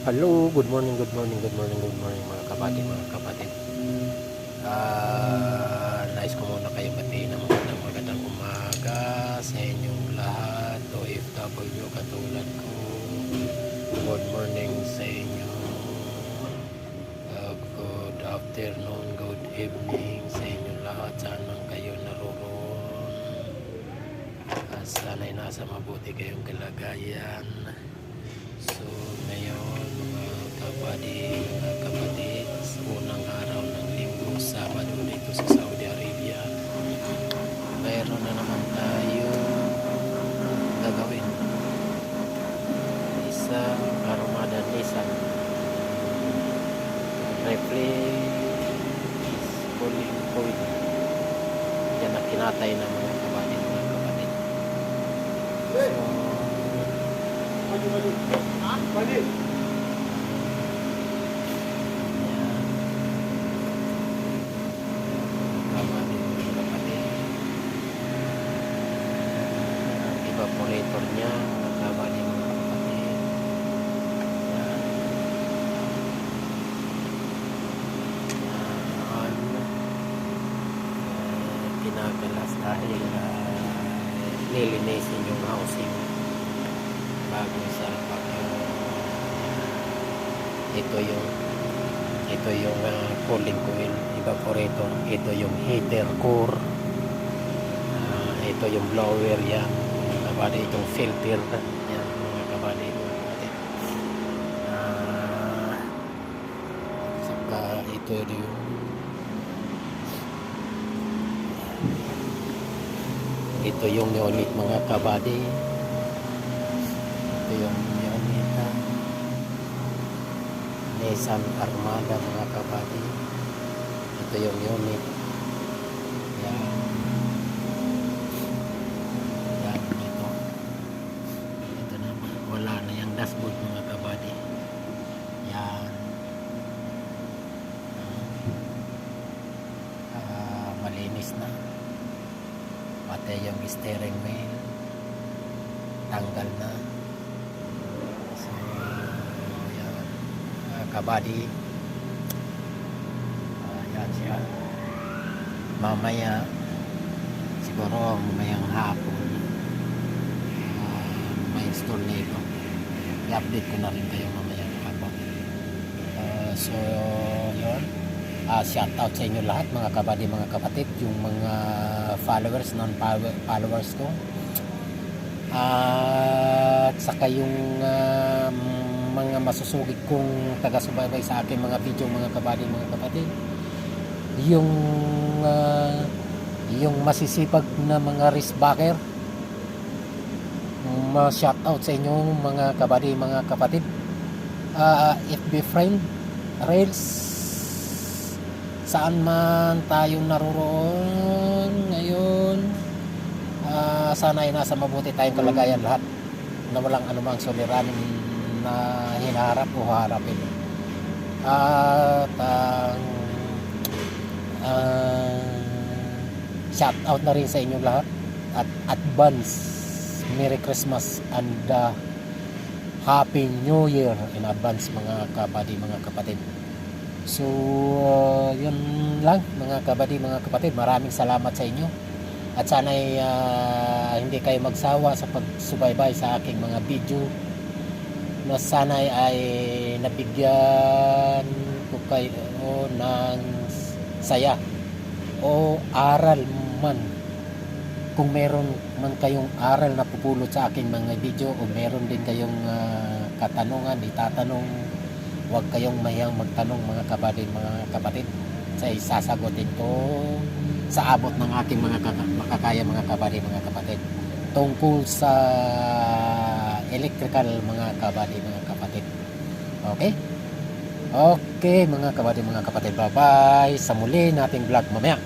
Hello, good morning, good morning, good morning, good morning mga kapatid, mga kapatid. Nais ko muna kayong batiin ng magandang umaga sa inyong lahat, OFW katulad ko. Good morning sa inyo. Good afternoon, good evening sa inyong lahat. Saan man kayo naroon. Sana'y nasa mabuti kayong kalagayan. So ngayon mga kapatid, sa unang araw ng linggo, Sabado dito sa Saudi Arabia, mayroon na naman tayo gagawin. Isang Armada Nissan replace cooling coil. Yan ang kinatay ng mga kapatid. So evaporator nya nakaba ni mga kapatid. Yan. Pinagalas dahil nilinisin yung housing bago salpak ito yung cooling coil, evaporator, ito yung heater core, ito yung blower, yan mga kabady, itong filter yan mga kabady, saka ito yung unit mga kabady, ito yung unit Nissan Armada mga kabady, ito yung unit yan. Ito naman, wala na yung dashboard mga kabady. Yan. Malinis na. Pati yung steering wheel tanggal na. So yan kabady. Yan siya. Mamaya siguro mamayang hapon may install nito. I-update ko na rin kayo mamayang hapon. So yun, shout out sa inyo lahat mga kabady, mga kapatid, yung mga followers, non-followers ko, at saka yung mga masusugid kong taga-subaybay sa akin mga video mga kabady, mga kapatid, yung masisipag na mga wristbacker, shout out sa inyo mga kabady, mga kapatid. FB friend, Rails, saan man tayong naroon ngayon, sana ay nasa mabuti tayong kalagayan lahat, na walang anumang suliranin na hinaharap o harapin. At shout out na rin sa inyo lahat at advance Merry Christmas and Happy New Year in advance mga kabady, mga kapatid. So yun lang mga kabady, mga kapatid, maraming salamat sa inyo at sana ay hindi kayo magsawa sa pagsubaybay sa aking mga video, na sana ay nabigyan ko kayo ng saya o aral man. Kung meron man kayong aral na pupulot sa aking mga video, o meron din kayong katanungan, itatanong, huwag kayong mahiyang magtanong mga kabady, mga kapatid, sa isasagutin ko sa abot ng aking mga makakaya mga kabady, mga kapatid, tungkol sa electrical mga kabady, mga kapatid. Okay mga kabady, mga kapatid, bye bye, sa muli nating vlog mamaya.